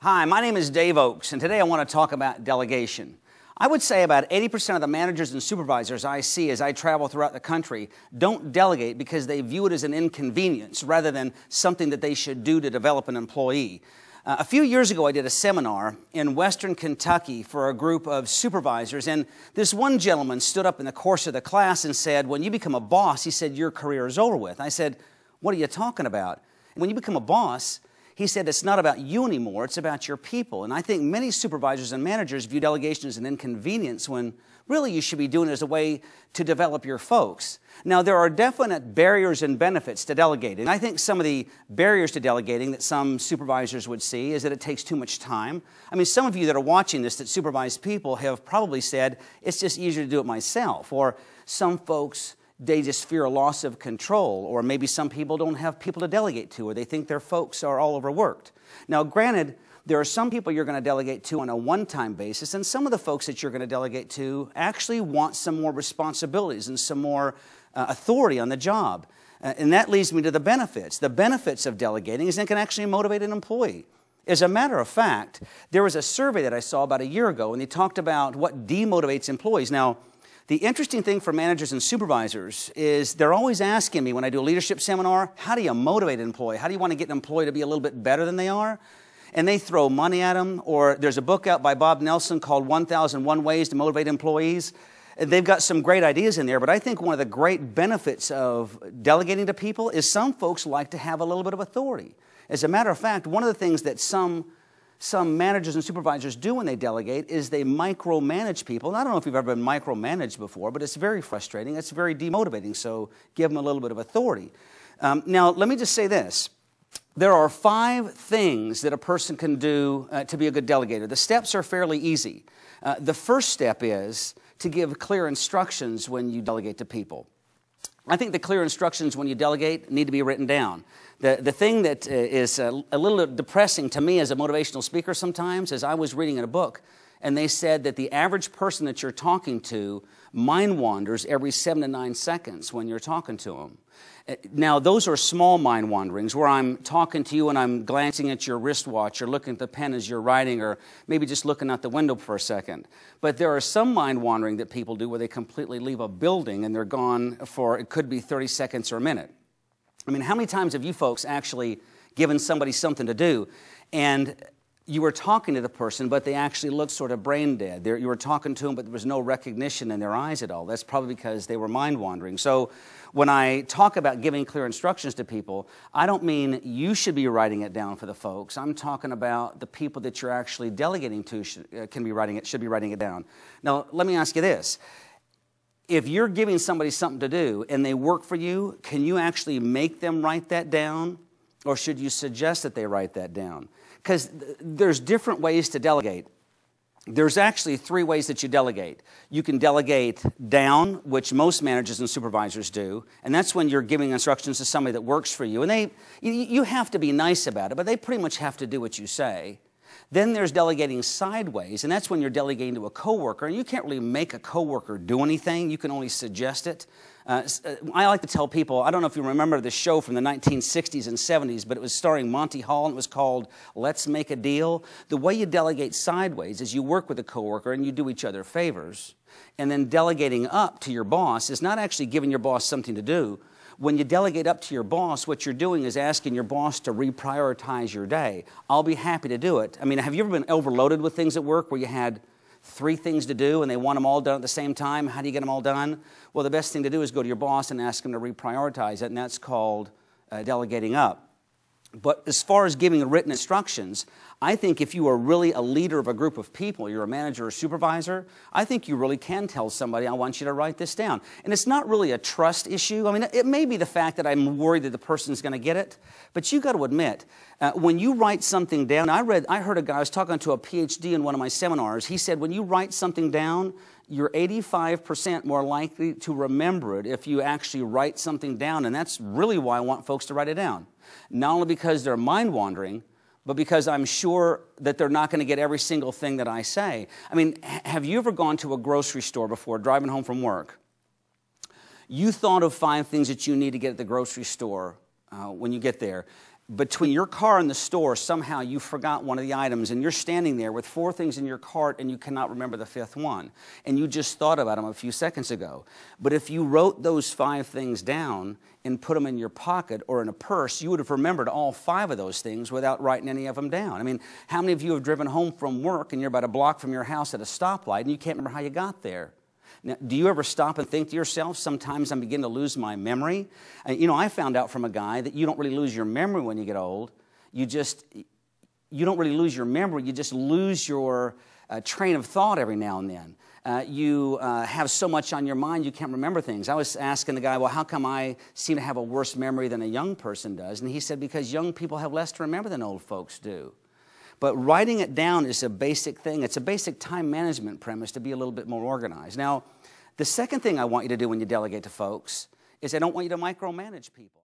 Hi, my name is Dave Oakes, and today I want to talk about delegation. I would say about 80% of the managers and supervisors I see as I travel throughout the country don't delegate because they view it as an inconvenience rather than something that they should do to develop an employee. A few years ago, I did a seminar in Western Kentucky for a group of supervisors, and this one gentleman stood up in the course of the class and said, when you become a boss, he said, your career is over with. I said, what are you talking about? When you become a boss, he said, it's not about you anymore, it's about your people. And I think many supervisors and managers view delegation as an inconvenience when really you should be doing it as a way to develop your folks. Now, there are definite barriers and benefits to delegating. I think some of the barriers to delegating that some supervisors would see is that it takes too much time. I mean, some of you that are watching this that supervise people have probably said, it's just easier to do it myself. Or some folks, they just fear a loss of control, or maybe some people don't have people to delegate to, or they think their folks are all overworked. Now, granted, there are some people you're going to delegate to on a one-time basis, and some of the folks that you're going to delegate to actually want some more responsibilities and some more authority on the job. And that leads me to the benefits. The benefits of delegating is it can actually motivate an employee. As a matter of fact, there was a survey that I saw about a year ago, and they talked about what demotivates employees. Now, the interesting thing for managers and supervisors is they're always asking me when I do a leadership seminar, how do you motivate an employee? How do you want to get an employee to be a little bit better than they are? And they throw money at them. Or there's a book out by Bob Nelson called 1001 Ways to Motivate Employees. And they've got some great ideas in there, but I think one of the great benefits of delegating to people is some folks like to have a little bit of authority. As a matter of fact, one of the things that some managers and supervisors do when they delegate is they micromanage people. And I don't know if you've ever been micromanaged before, but it's very frustrating. It's very demotivating, so give them a little bit of authority. Now, let me just say this. There are 5 things that a person can do to be a good delegator. The steps are fairly easy. The first step is to give clear instructions when you delegate to people. I think the clear instructions when you delegate need to be written down. The thing that is a little depressing to me as a motivational speaker sometimes is I was reading in a book, and they said that the average person that you're talking to mind wanders every 7 to 9 seconds when you're talking to them. Now, those are small mind wanderings where I'm talking to you and I'm glancing at your wristwatch or looking at the pen as you're writing or maybe just looking out the window for a second. But there are some mind wandering that people do where they completely leave a building and they're gone for, it could be 30 seconds or a minute. I mean, how many times have you folks actually given somebody something to do and you were talking to the person, but they actually looked sort of brain dead? You were talking to them, but there was no recognition in their eyes at all. That's probably because they were mind wandering. So when I talk about giving clear instructions to people, I don't mean you should be writing it down for the folks. I'm talking about the people that you're actually delegating to should be writing it down. Now, let me ask you this. If you're giving somebody something to do and they work for you, can you actually make them write that down? Or should you suggest that they write that down? Because there's different ways to delegate. There's actually 3 ways that you delegate. You can delegate down, which most managers and supervisors do, and that's when you're giving instructions to somebody that works for you. And you have to be nice about it, but they pretty much have to do what you say. Then there's delegating sideways, and that's when you're delegating to a coworker, and you can't really make a coworker do anything. You can only suggest it. I like to tell people, I don't know if you remember the show from the 1960s and 70s, but it was starring Monty Hall, and it was called Let's Make a Deal. The way you delegate sideways is you work with a coworker and you do each other favors. And then delegating up to your boss is not actually giving your boss something to do. When you delegate up to your boss, what you're doing is asking your boss to reprioritize your day. I'll be happy to do it. I mean, have you ever been overloaded with things at work where you had 3 things to do and they want them all done at the same time? How do you get them all done? Well, the best thing to do is go to your boss and ask him to reprioritize it, and that's called delegating up. But as far as giving written instructions, I think if you are really a leader of a group of people, you're a manager or supervisor, I think you really can tell somebody, I want you to write this down. And it's not really a trust issue. I mean, it may be the fact that I'm worried that the person's going to get it, but you got to admit, when you write something down, I heard a guy, I was talking to a PhD in one of my seminars, he said when you write something down, you're 85% more likely to remember it if you actually write something down, and that's really why I want folks to write it down. Not only because they're mind wandering, but because I'm sure that they're not going to get every single thing that I say. I mean, have you ever gone to a grocery store before, driving home from work? You thought of 5 things that you need to get at the grocery store when you get there. between your car and the store, somehow you forgot one of the items and you're standing there with 4 things in your cart and you cannot remember the 5th one. And you just thought about them a few seconds ago. But if you wrote those 5 things down and put them in your pocket or in a purse, you would have remembered all 5 of those things without writing any of them down. I mean, how many of you have driven home from work and you're about a block from your house at a stoplight and you can't remember how you got there? Now, do you ever stop and think to yourself, sometimes I'm beginning to lose my memory? You know, I found out from a guy that you don't really lose your memory when you get old. You don't really lose your memory, you just lose your train of thought every now and then. You have so much on your mind you can't remember things. I was asking the guy, well, how come I seem to have a worse memory than a young person does? And he said, because young people have less to remember than old folks do. But writing it down is a basic thing. It's a basic time management premise to be a little bit more organized. Now, the second thing I want you to do when you delegate to folks is I don't want you to micromanage people.